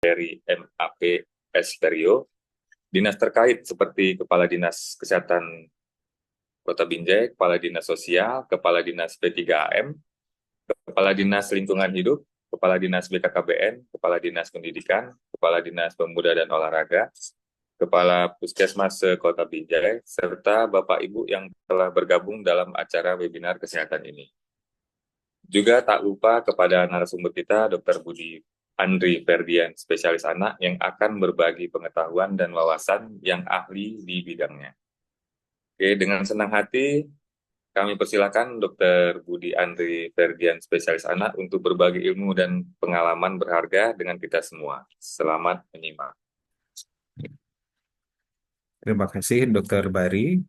dari MAP Esperio, dinas terkait seperti Kepala Dinas Kesehatan Kota Binjai, Kepala Dinas Sosial, Kepala Dinas P3AM, Kepala Dinas Lingkungan Hidup, Kepala Dinas BKKBN, Kepala Dinas Pendidikan, Kepala Dinas Pemuda dan Olahraga, Kepala Puskesmas Kota Binjai, serta Bapak Ibu yang telah bergabung dalam acara webinar kesehatan ini. Juga tak lupa kepada narasumber kita, Dr. Budi Andri Ferdian, spesialis anak yang akan berbagi pengetahuan dan wawasan yang ahli di bidangnya. Oke, dengan senang hati kami persilakan Dr. Budi Andri Ferdian, spesialis anak, untuk berbagi ilmu dan pengalaman berharga dengan kita semua. Selamat menyimak. Terima kasih Dokter Bari.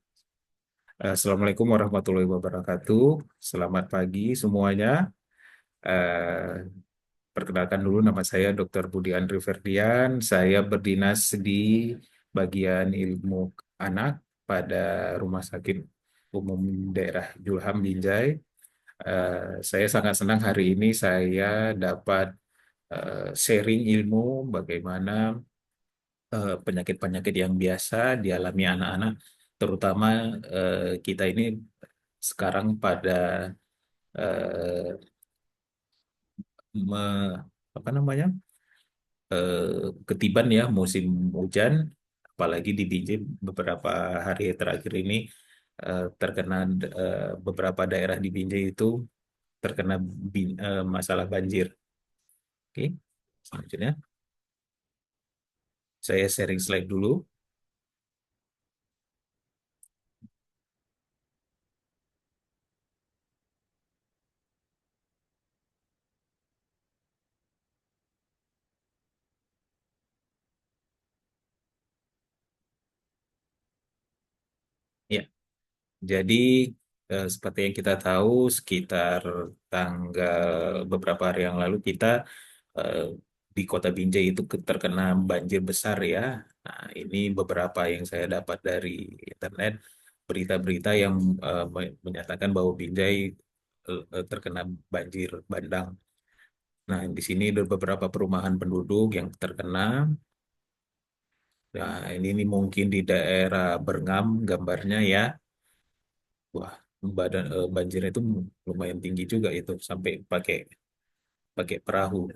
Assalamualaikum warahmatullahi wabarakatuh. Selamat pagi semuanya. Eh, Perkenalkan dulu, nama saya Dokter Budi Andri Ferdian. Saya berdinas di bagian ilmu anak pada Rumah Sakit Umum Daerah Julham Binjai. Saya sangat senang hari ini saya dapat sharing ilmu bagaimana penyakit-penyakit yang biasa dialami anak-anak, terutama kita ini sekarang pada eh, me- apa namanya ketiban ya musim hujan, apalagi di Binjai beberapa hari terakhir ini terkena beberapa daerah di Binjai itu terkena masalah banjir. Oke, selanjutnya saya sharing slide dulu. Ya, jadi seperti yang kita tahu, sekitar tanggal beberapa hari yang lalu kita eh, di Kota Binjai itu terkena banjir besar ya. Nah, ini beberapa yang saya dapat dari internet, berita-berita yang menyatakan bahwa Binjai terkena banjir bandang. Nah, di sini ada beberapa perumahan penduduk yang terkena. Nah, ini mungkin di daerah Berngam gambarnya ya. Wah, banjirnya itu lumayan tinggi juga itu sampai pakai pakai perahu.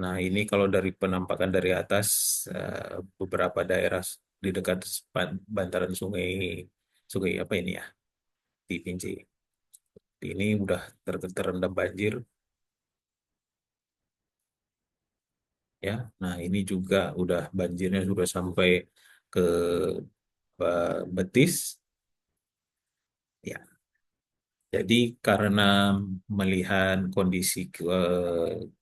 Nah, ini kalau dari penampakan dari atas beberapa daerah di dekat bantaran sungai sungai apa ini ya di Pinji. Ini udah terendam banjir ya. Nah, ini juga udah banjirnya sudah sampai ke betis ya. Jadi karena melihat kondisi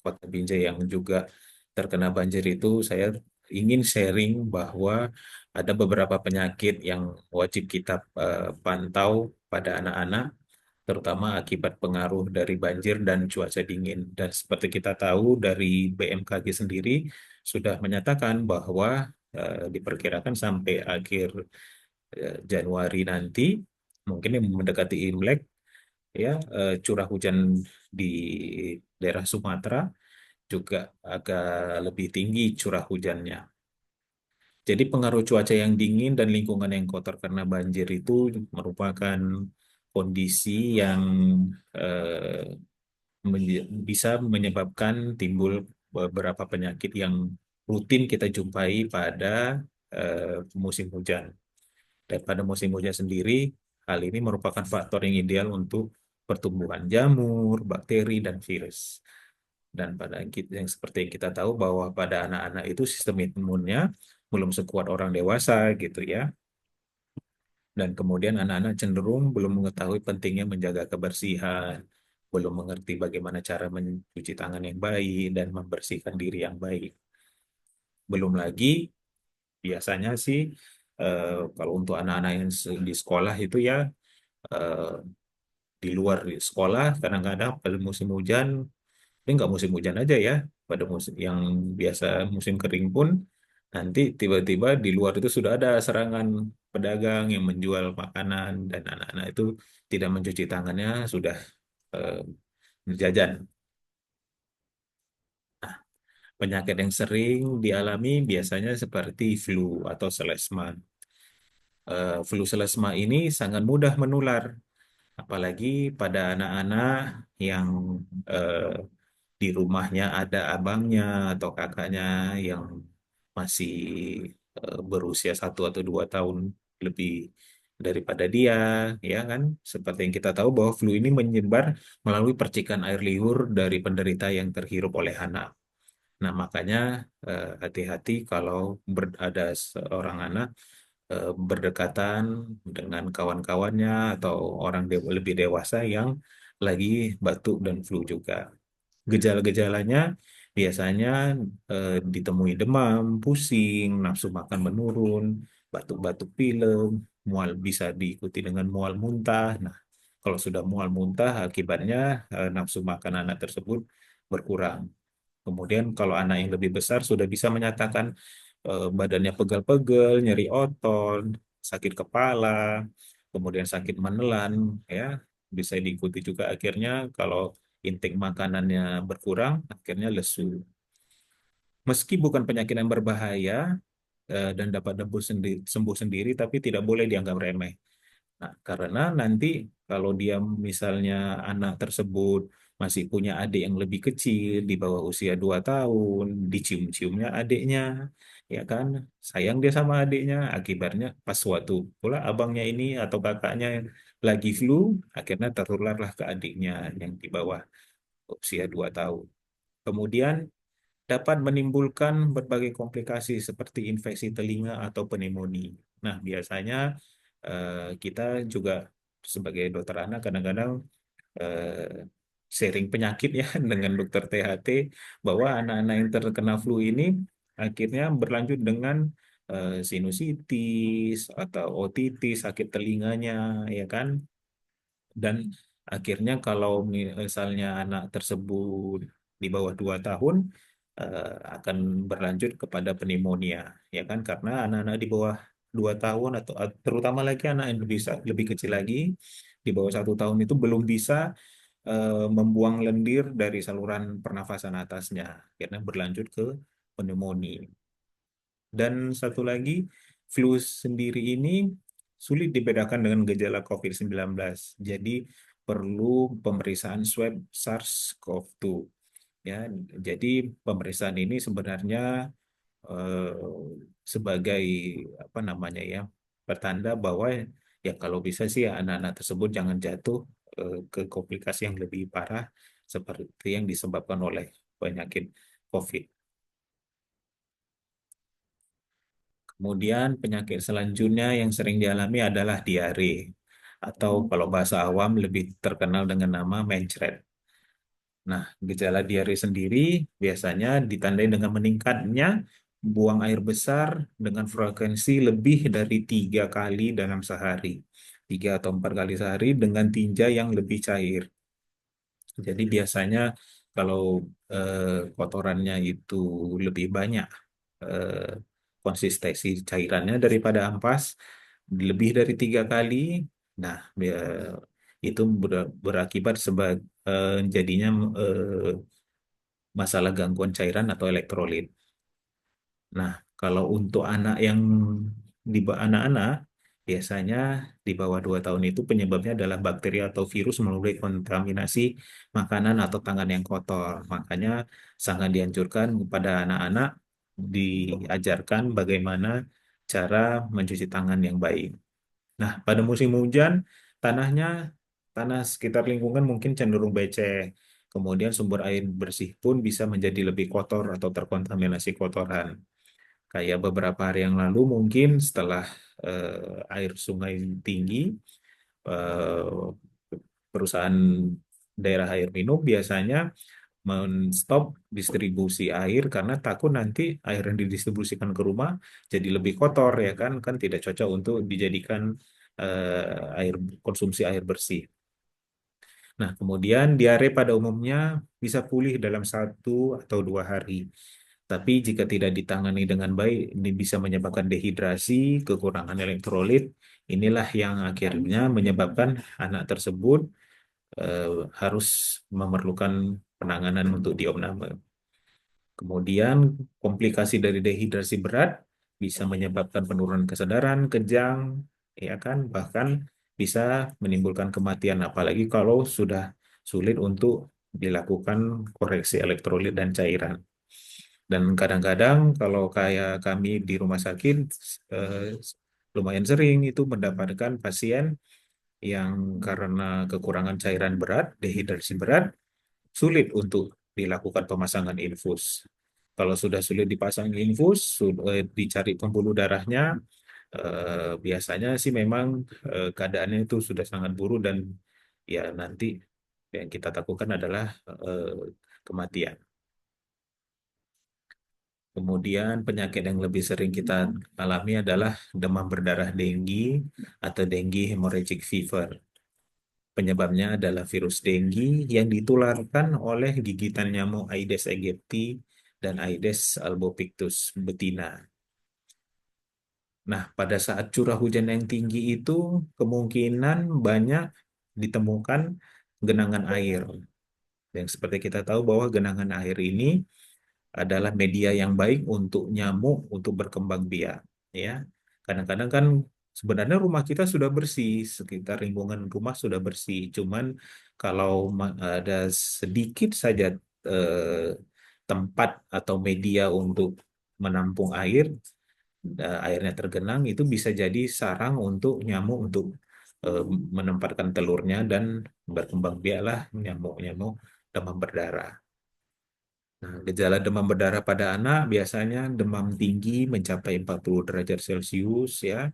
Kota Binjai yang juga terkena banjir itu, saya ingin sharing bahwa ada beberapa penyakit yang wajib kita pantau pada anak-anak, terutama akibat pengaruh dari banjir dan cuaca dingin. Dan seperti kita tahu dari BMKG sendiri sudah menyatakan bahwa diperkirakan sampai akhir Januari nanti, mungkin yang mendekati Imlek, ya curah hujan di daerah Sumatera juga agak lebih tinggi curah hujannya. Jadi pengaruh cuaca yang dingin dan lingkungan yang kotor karena banjir itu merupakan kondisi yang eh, bisa menyebabkan timbul beberapa penyakit yang rutin kita jumpai pada musim hujan. Dan pada musim hujan sendiri, hal ini merupakan faktor yang ideal untuk pertumbuhan jamur, bakteri, dan virus. Dan pada yang seperti yang kita tahu bahwa pada anak-anak itu sistem imunnya belum sekuat orang dewasa gitu ya. Dan kemudian anak-anak cenderung belum mengetahui pentingnya menjaga kebersihan, belum mengerti bagaimana cara mencuci tangan yang baik dan membersihkan diri yang baik. Belum lagi biasanya sih kalau untuk anak-anak yang di sekolah itu ya eh, di luar sekolah kadang-kadang pada musim hujan, ini nggak musim hujan aja ya, pada musim yang biasa musim kering pun nanti tiba-tiba di luar itu sudah ada serangan pedagang yang menjual makanan dan anak-anak itu tidak mencuci tangannya sudah eh, berjajan. Penyakit yang sering dialami biasanya seperti flu atau selesma. Flu selesma ini sangat mudah menular, apalagi pada anak-anak yang eh, di rumahnya ada abangnya atau kakaknya yang masih berusia 1 atau 2 tahun lebih daripada dia, ya kan? Seperti yang kita tahu bahwa flu ini menyebar melalui percikan air liur dari penderita yang terhirup oleh anak. Nah, makanya hati-hati kalau ada seorang anak berdekatan dengan kawan-kawannya atau orang lebih dewasa yang lagi batuk dan flu juga. Gejala-gejalanya biasanya ditemui demam, pusing, nafsu makan menurun, batuk-batuk pilek, mual bisa diikuti dengan mual muntah. Nah, kalau sudah mual muntah, akibatnya nafsu makan anak tersebut berkurang. Kemudian kalau anak yang lebih besar sudah bisa menyatakan badannya pegal-pegal, nyeri otot, sakit kepala, kemudian sakit menelan, ya bisa diikuti juga akhirnya kalau intake makanannya berkurang, akhirnya lesu. Meski bukan penyakit yang berbahaya dan dapat sembuh sendiri, tapi tidak boleh dianggap remeh. Nah, karena nanti kalau dia misalnya anak tersebut masih punya adik yang lebih kecil di bawah usia 2 tahun, dicium-ciumnya adiknya, ya kan? Sayang dia sama adiknya, akibatnya pas waktu pula abangnya ini atau kakaknya lagi flu, akhirnya tertularlah ke adiknya yang di bawah usia 2 tahun. Kemudian dapat menimbulkan berbagai komplikasi seperti infeksi telinga atau pneumonia. Nah, biasanya kita juga sebagai dokter anak kadang-kadang eh, sharing penyakit ya dengan dokter THT bahwa anak-anak yang terkena flu ini akhirnya berlanjut dengan sinusitis atau otitis, sakit telinganya, ya kan? Dan akhirnya kalau misalnya anak tersebut di bawah 2 tahun akan berlanjut kepada pneumonia, ya kan? Karena anak-anak di bawah 2 tahun atau terutama lagi anak yang lebih kecil lagi di bawah 1 tahun itu belum bisa membuang lendir dari saluran pernafasan atasnya, karena berlanjut ke pneumonia. Dan satu lagi, flu sendiri ini sulit dibedakan dengan gejala COVID-19. Jadi perlu pemeriksaan swab SARS-CoV-2. Ya, jadi pemeriksaan ini sebenarnya sebagai apa namanya ya, pertanda bahwa ya kalau bisa sih anak-anak tersebut jangan jatuh ke komplikasi yang lebih parah seperti yang disebabkan oleh penyakit COVID. Kemudian penyakit selanjutnya yang sering dialami adalah diare atau kalau bahasa awam lebih terkenal dengan nama mencret. Nah, gejala diare sendiri biasanya ditandai dengan meningkatnya buang air besar dengan frekuensi lebih dari 3 kali dalam sehari. 3 atau 4 kali sehari dengan tinja yang lebih cair. Jadi biasanya kalau eh, kotorannya itu lebih banyak eh, konsistensi cairannya daripada ampas lebih dari 3 kali, nah itu berakibat sebagai jadinya masalah gangguan cairan atau elektrolit. Nah, kalau untuk anak yang anak-anak biasanya di bawah 2 tahun itu penyebabnya adalah bakteri atau virus melalui kontaminasi makanan atau tangan yang kotor. Makanya sangat dianjurkan kepada anak-anak diajarkan bagaimana cara mencuci tangan yang baik. Nah, pada musim hujan, tanahnya, tanah sekitar lingkungan mungkin cenderung becek. Kemudian sumber air bersih pun bisa menjadi lebih kotor atau terkontaminasi kotoran. Kayak beberapa hari yang lalu mungkin setelah air sungai tinggi, eh, perusahaan daerah air minum biasanya menstop distribusi air karena takut nanti air yang didistribusikan ke rumah jadi lebih kotor, ya kan, kan tidak cocok untuk dijadikan air konsumsi air bersih. Nah, kemudian diare pada umumnya bisa pulih dalam 1 atau 2 hari. Tapi jika tidak ditangani dengan baik, ini bisa menyebabkan dehidrasi, kekurangan elektrolit. Inilah yang akhirnya menyebabkan anak tersebut eh, harus memerlukan penanganan untuk diopname. Kemudian komplikasi dari dehidrasi berat bisa menyebabkan penurunan kesadaran, kejang, ya kan, bahkan bisa menimbulkan kematian, apalagi kalau sudah sulit untuk dilakukan koreksi elektrolit dan cairan. Dan kadang-kadang kalau kayak kami di rumah sakit eh, lumayan sering itu mendapatkan pasien yang karena kekurangan cairan berat, dehidrasi berat, sulit untuk dilakukan pemasangan infus. Kalau sudah sulit dipasang infus, dicari pembuluh darahnya, biasanya sih memang keadaannya itu sudah sangat buruk dan ya nanti yang kita takutkan adalah eh, kematian. Kemudian penyakit yang lebih sering kita alami adalah demam berdarah dengue atau dengue hemorrhagic fever. Penyebabnya adalah virus dengue yang ditularkan oleh gigitan nyamuk Aedes aegypti dan Aedes albopictus betina. Nah, pada saat curah hujan yang tinggi itu kemungkinan banyak ditemukan genangan air. Yang seperti kita tahu bahwa genangan air ini adalah media yang baik untuk nyamuk untuk berkembang biak. Ya, kadang-kadang kan sebenarnya rumah kita sudah bersih, sekitar lingkungan rumah sudah bersih. Cuman kalau ada sedikit saja eh, tempat atau media untuk menampung air, airnya tergenang, itu bisa jadi sarang untuk nyamuk untuk eh, menempatkan telurnya dan berkembang biaklah nyamuk-nyamuk demam berdarah. Nah, gejala demam berdarah pada anak biasanya demam tinggi mencapai 40 derajat Celcius ya.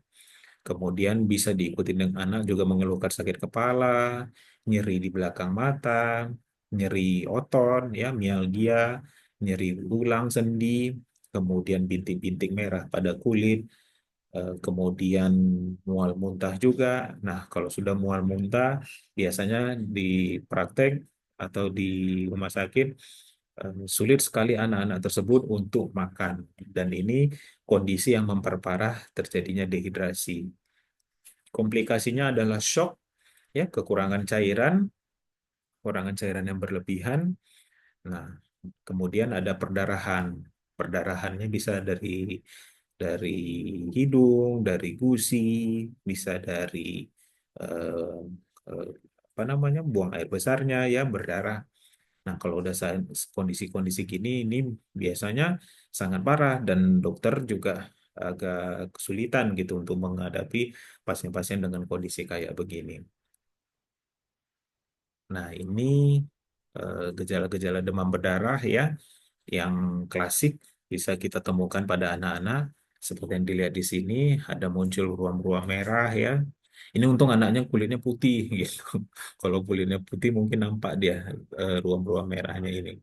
Kemudian bisa diikuti dengan anak juga mengeluhkan sakit kepala, nyeri di belakang mata, nyeri otot ya, mialgia, nyeri tulang sendi, kemudian bintik-bintik merah pada kulit, kemudian mual muntah juga. Nah, kalau sudah mual muntah biasanya di praktek atau di rumah sakit sulit sekali anak-anak tersebut untuk makan dan ini kondisi yang memperparah terjadinya dehidrasi. Komplikasinya adalah shock ya, kekurangan cairan yang berlebihan. Nah, kemudian ada perdarahan. Perdarahannya bisa dari hidung, dari gusi, bisa dari eh, eh, apa namanya buang air besarnya ya berdarah. Nah, kalau udah kondisi-kondisi gini, ini biasanya sangat parah dan dokter juga agak kesulitan gitu untuk menghadapi pasien-pasien dengan kondisi kayak begini. Nah, ini gejala-gejala demam berdarah ya, yang klasik bisa kita temukan pada anak-anak. Seperti yang dilihat di sini, ada muncul ruam-ruam merah ya. Ini untung anaknya kulitnya putih gitu. Kalau kulitnya putih mungkin nampak dia ruam-ruam merahnya ini.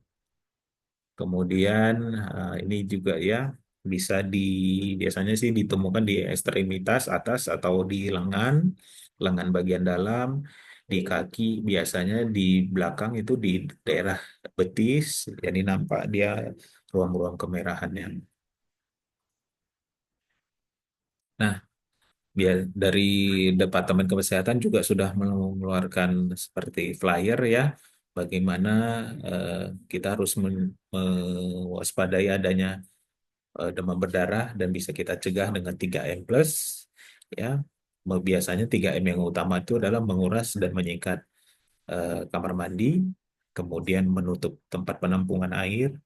Kemudian ini juga ya bisa biasanya sih ditemukan di ekstremitas atas atau di lengan bagian dalam, di kaki biasanya di belakang itu di daerah betis, jadi nampak dia ruam-ruam kemerahannya. Nah, dari Departemen Kesehatan juga sudah mengeluarkan seperti flyer ya, bagaimana eh, kita harus mewaspadai adanya demam berdarah dan bisa kita cegah dengan 3M plus ya. Biasanya 3M yang utama itu adalah menguras dan menyikat kamar mandi, kemudian menutup tempat penampungan air.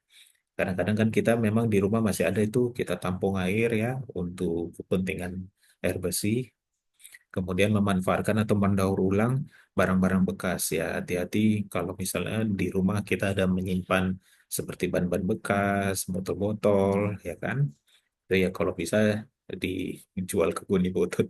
Kadang-kadang kan kita memang di rumah masih ada itu kita tampung air ya untuk kepentingan air bersih. Kemudian memanfaatkan atau mendaur ulang barang-barang bekas ya. Hati-hati kalau misalnya di rumah kita ada menyimpan seperti ban-ban bekas, botol-botol, ya kan? Itu ya kalau bisa dijual ke Guni Butut.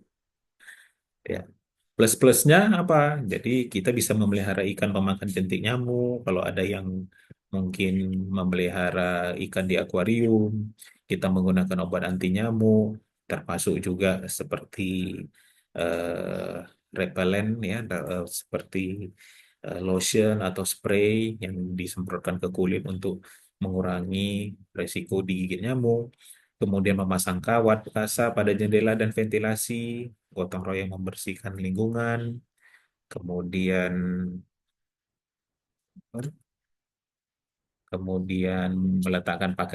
Ya. Plus-plusnya apa? Jadi kita bisa memelihara ikan pemakan jentik nyamuk. Kalau ada yang mungkin memelihara ikan di akuarium, kita menggunakan obat anti nyamuk, termasuk juga seperti eh, repellent ya, seperti lotion atau spray yang disemprotkan ke kulit untuk mengurangi resiko digigit nyamuk. Kemudian memasang kawat kasa pada jendela dan ventilasi, gotong royong membersihkan lingkungan, kemudian kemudian meletakkan pakaian